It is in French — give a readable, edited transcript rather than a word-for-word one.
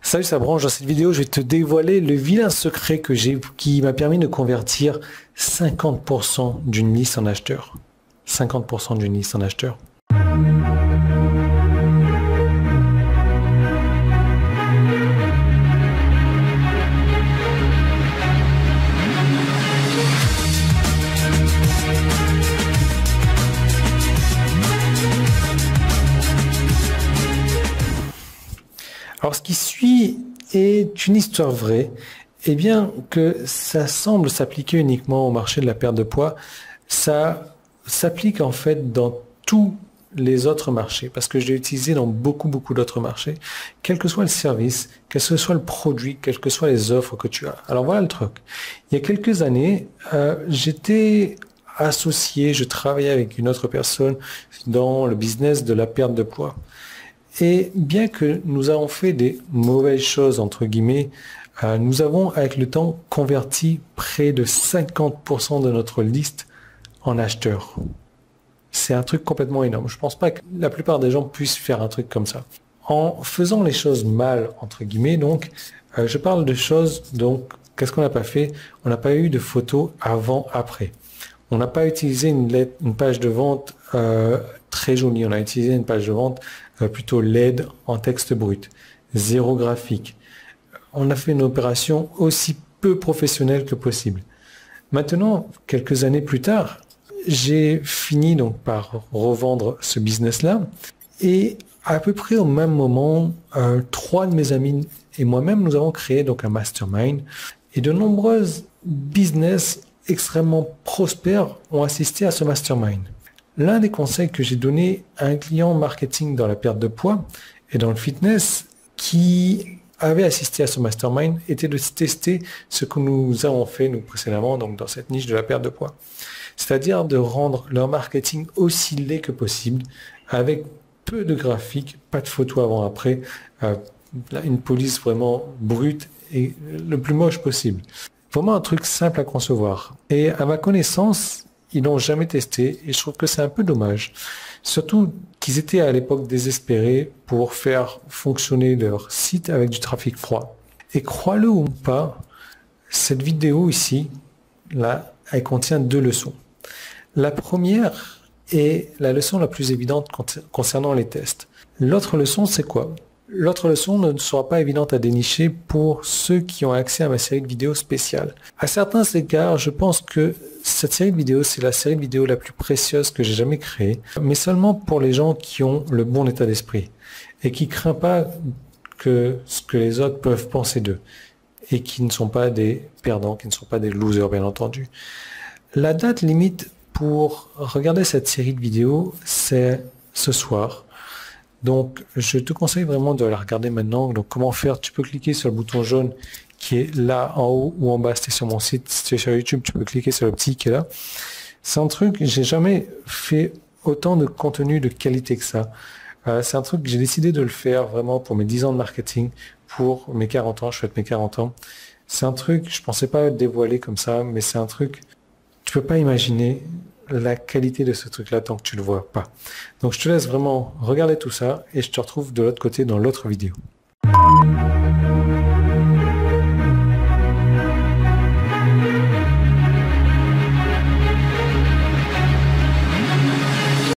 Salut, ça branche. Dans cette vidéo, je vais te dévoiler le vilain secret que j'ai, qui m'a permis de convertir 50% d'une liste en acheteur. 50% d'une liste en acheteur. Alors, ce qui suit est une histoire vraie, et bien que ça semble s'appliquer uniquement au marché de la perte de poids, ça s'applique en fait dans tous les autres marchés, parce que je l'ai utilisé dans beaucoup d'autres marchés, quel que soit le service, quel que soit le produit, quelles que soient les offres que tu as. Alors voilà le truc. Il y a quelques années, j'étais associé, je travaillais avec une autre personne dans le business de la perte de poids. Et bien que nous avons fait des mauvaises choses, entre guillemets, nous avons avec le temps converti près de 50% de notre liste en acheteurs. C'est un truc complètement énorme. Je pense pas que la plupart des gens puissent faire un truc comme ça. En faisant les choses mal, entre guillemets, donc, je parle de choses, donc, qu'est-ce qu'on n'a pas fait? On n'a pas eu de photos avant-après. On n'a pas utilisé une page de vente très jolie. On a utilisé une page de vente plutôt LED en texte brut. Zéro graphique. On a fait une opération aussi peu professionnelle que possible. Maintenant, quelques années plus tard, j'ai fini donc par revendre ce business-là. Et à peu près au même moment, 3 de mes amis et moi-même, nous avons créé donc un mastermind. Et de nombreuses business extrêmement prospères ont assisté à ce mastermind. L'un des conseils que j'ai donné à un client marketing dans la perte de poids et dans le fitness qui avait assisté à ce mastermind était de tester ce que nous avons fait nous précédemment donc dans cette niche de la perte de poids. C'est-à-dire de rendre leur marketing aussi laid que possible avec peu de graphiques, pas de photos avant-après, une police vraiment brute et le plus moche possible. Vraiment un truc simple à concevoir. Et à ma connaissance, ils n'ont jamais testé et je trouve que c'est un peu dommage. Surtout qu'ils étaient à l'époque désespérés pour faire fonctionner leur site avec du trafic froid. Et crois-le ou pas, cette vidéo ici, là, elle contient 2 leçons. La première est la leçon la plus évidente concernant les tests. L'autre leçon, c'est quoi? L'autre leçon ne sera pas évidente à dénicher pour ceux qui ont accès à ma série de vidéos spéciales. À certains égards, je pense que cette série de vidéos, c'est la série de vidéos la plus précieuse que j'ai jamais créée, mais seulement pour les gens qui ont le bon état d'esprit et qui ne craignent pas que ce que les autres peuvent penser d'eux et qui ne sont pas des perdants, qui ne sont pas des losers, bien entendu. La date limite pour regarder cette série de vidéos, c'est ce soir. Donc, je te conseille vraiment de la regarder maintenant. Donc, comment faire? Tu peux cliquer sur le bouton jaune qui est là en haut ou en bas. Si tu es sur mon site, si tu es sur YouTube, tu peux cliquer sur le petit qui est là. C'est un truc, j'ai jamais fait autant de contenu de qualité que ça. C'est un truc que j'ai décidé de le faire vraiment pour mes 10 ans de marketing, pour mes 40 ans, je fête mes 40 ans. C'est un truc, je pensais pas dévoiler comme ça, mais c'est un truc, tu peux pas imaginer la qualité de ce truc-là tant que tu le vois pas. Donc je te laisse vraiment regarder tout ça et je te retrouve de l'autre côté dans l'autre vidéo.